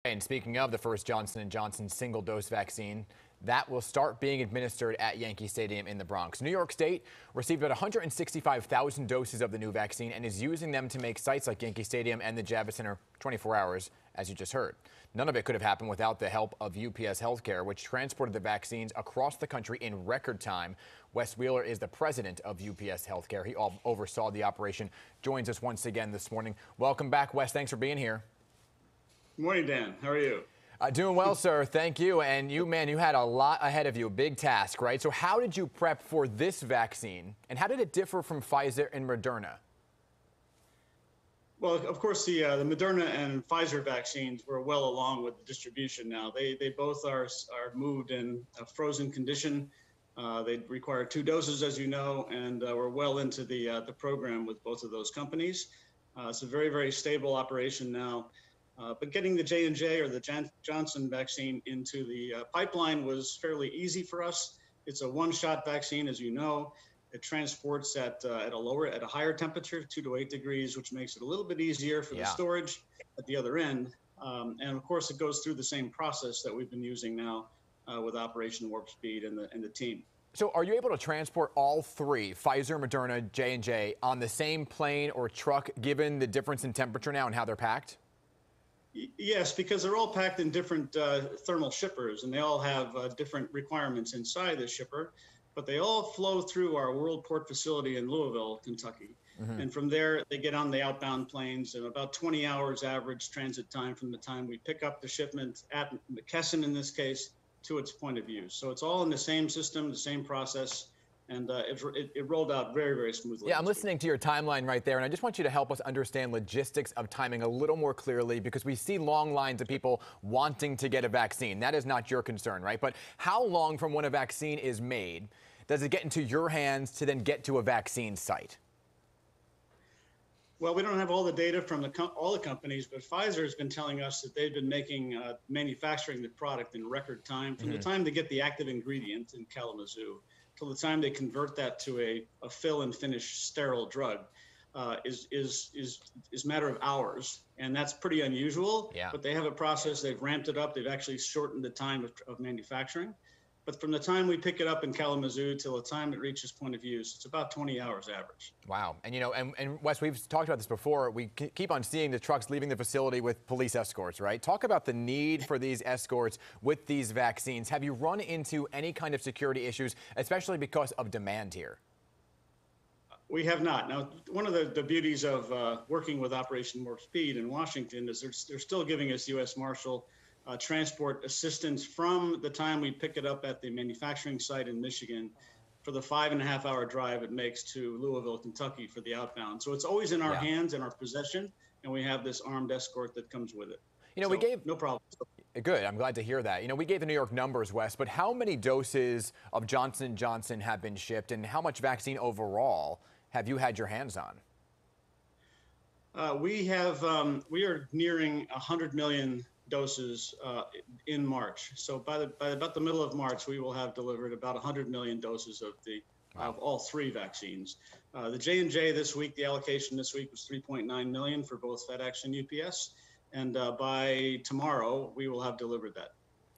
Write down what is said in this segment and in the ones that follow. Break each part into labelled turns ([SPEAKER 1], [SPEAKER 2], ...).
[SPEAKER 1] And speaking of the first Johnson & Johnson single-dose vaccine, that will start being administered at Yankee Stadium in the Bronx. New York State received about 165,000 doses of the new vaccine and is using them to make sites like Yankee Stadium and the Javits Center 24 hours, as you just heard. None of it could have happened without the help of UPS Healthcare, which transported the vaccines across the country in record time. Wes Wheeler is the president of UPS Healthcare. He oversaw the operation. Joins us once again this morning. Welcome back, Wes. Thanks for being here.
[SPEAKER 2] Good morning, Dan. How are you?
[SPEAKER 1] Doing well, sir. Thank you. And you, man, you had a lot ahead of you, a big task, right? So how did you prep for this vaccine, and how did it differ from Pfizer and Moderna?
[SPEAKER 2] Well, of course, the Moderna and Pfizer vaccines were well along with the distribution now. They both are moved in a frozen condition. They require 2 doses, as you know, and we're well into the program with both of those companies. It's a very, very stable operation now. But getting the J&J or the Johnson vaccine into the pipeline was fairly easy for us. It's a one-shot vaccine, as you know. It transports at a higher temperature, 2 to 8 degrees, which makes it a little bit easier for the storage at the other end. And of course, it goes through the same process that we've been using now with Operation Warp Speed and the team.
[SPEAKER 1] So are you able to transport all 3, Pfizer, Moderna, J&J, on the same plane or truck, given the difference in temperature now and how they're packed?
[SPEAKER 2] Yes, because they're all packed in different thermal shippers, and they all have different requirements inside the shipper, but they all flow through our World Port facility in Louisville, Kentucky. And from there, they get on the outbound planes, and about 20 hours average transit time from the time we pick up the shipment at McKesson, in this case, to its point of use. So it's all in the same system, the same process. And it rolled out very, very smoothly.
[SPEAKER 1] Yeah, I'm listening to your timeline right there, and I just want you to help us understand logistics of timing a little more clearly, because we see long lines of people wanting to get a vaccine. That is not your concern, right? But how long from when a vaccine is made does it get into your hands to then get to a vaccine site?
[SPEAKER 2] Well, we don't have all the data from all the companies, but Pfizer has been telling us that they've been manufacturing the product in record time from the time they get the active ingredient in Kalamazoo till the time they convert that to a fill and finish sterile drug is a matter of hours. And that's pretty unusual, but they have a process. They've ramped it up. They've actually shortened the time of manufacturing. But from the time we pick it up in Kalamazoo till the time it reaches point of use, it's about 20 hours average.
[SPEAKER 1] Wow. And, you know, and Wes, we've talked about this before. We keep on seeing the trucks leaving the facility with police escorts, right? Talk about the need for these escorts with these vaccines. Have you run into any kind of security issues, especially because of demand here?
[SPEAKER 2] We have not. Now, one of the beauties of working with Operation Warp Speed in Washington is they're still giving us U.S. Marshal transport assistance from the time we pick it up at the manufacturing site in Michigan for the 5.5-hour drive it makes to Louisville, Kentucky for the outbound. So it's always in our hands, in our possession, and we have this armed escort that comes with it.
[SPEAKER 1] You know,
[SPEAKER 2] so,
[SPEAKER 1] we gave
[SPEAKER 2] no problem.
[SPEAKER 1] Good. I'm glad to hear that. You know, we gave the New York numbers, Wes, but how many doses of Johnson & Johnson have been shipped, and how much vaccine overall have you had your hands on?
[SPEAKER 2] We are nearing 100 million doses in March. So by about the middle of March, we will have delivered about 100 million doses of all 3 vaccines. The J&J this week, the allocation this week was 3.9 million for both FedEx and UPS. And by tomorrow, we will have delivered that.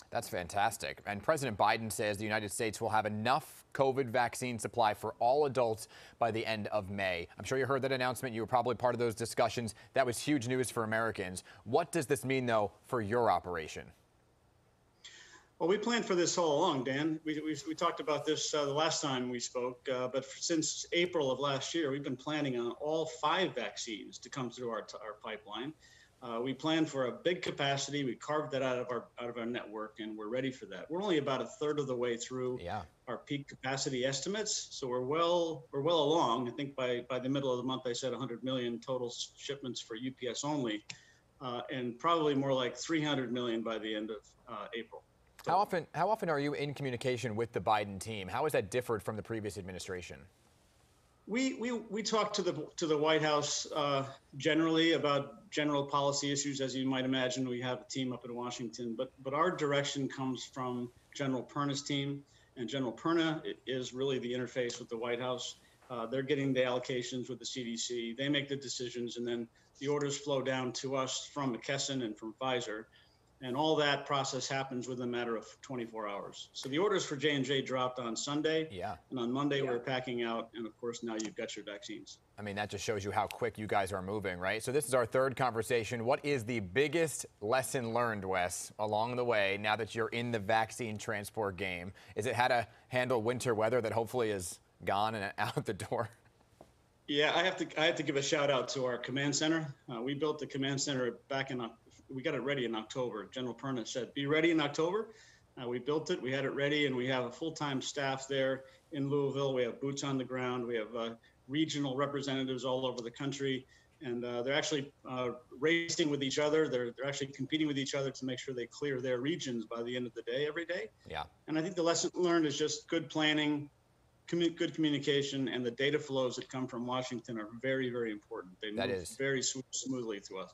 [SPEAKER 1] That's fantastic. And President Biden says the United States will have enough COVID vaccine supply for all adults by the end of May. I'm sure you heard that announcement. You were probably part of those discussions. That was huge news for Americans. What does this mean, though, for your operation?
[SPEAKER 2] Well, we planned for this all along, Dan. We talked about this the last time we spoke, but since April of last year, we've been planning on all 5 vaccines to come through our pipeline. We planned for a big capacity. We carved that out of our network, and we're ready for that. We're only about a third of the way through our peak capacity estimates, so we're well along. I think by the middle of the month, I said 100 million total shipments for UPS only, and probably more like 300 million by the end of April.
[SPEAKER 1] How often are you in communication with the Biden team? How has that differed from the previous administration?
[SPEAKER 2] We talk to the White House generally about general policy issues. As you might imagine, we have a team up in Washington, but our direction comes from General Perna's team, and General Perna is really the interface with the White House. They're getting the allocations with the CDC. They make the decisions, and then the orders flow down to us from McKesson and from Pfizer. And all that process happens within a matter of 24 hours. So the orders for J&J dropped on Sunday.
[SPEAKER 1] Yeah.
[SPEAKER 2] And on Monday, we're packing out. And of course, now you've got your vaccines.
[SPEAKER 1] I mean, that just shows you how quick you guys are moving, right? So this is our third conversation. What is the biggest lesson learned, Wes, along the way, now that you're in the vaccine transport game? Is it how to handle winter weather that hopefully is gone and out the door?
[SPEAKER 2] Yeah, I have to give a shout out to our command center. We built the command center we got it ready in October. General Perna said, be ready in October. We built it, we had it ready, and we have a full-time staff there in Louisville. We have boots on the ground. We have regional representatives all over the country, and they're actually racing with each other. They're actually competing with each other to make sure they clear their regions by the end of the day, every day.
[SPEAKER 1] Yeah. And
[SPEAKER 2] I think the lesson learned is just good planning, good communication, and the data flows that come from Washington are very, very important. They move very smoothly to us.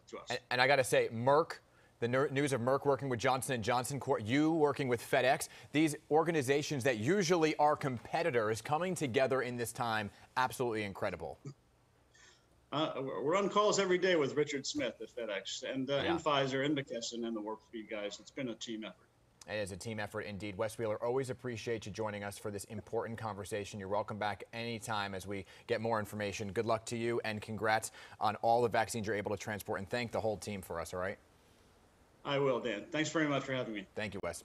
[SPEAKER 1] And I got to say, Merck, the news of Merck working with Johnson & Johnson, you working with FedEx, these organizations that usually are competitors coming together in this time, absolutely incredible.
[SPEAKER 2] We're on calls every day with Richard Smith at FedEx and Pfizer and McKesson and the Warp Speed guys. It's been a team effort.
[SPEAKER 1] It is a team effort indeed. Wes Wheeler, always appreciate you joining us for this important conversation. You're welcome back anytime as we get more information. Good luck to you, and congrats on all the vaccines you're able to transport, and thank the whole team for us, all right?
[SPEAKER 2] I will, Dan. Thanks very much for having me.
[SPEAKER 1] Thank you, Wes.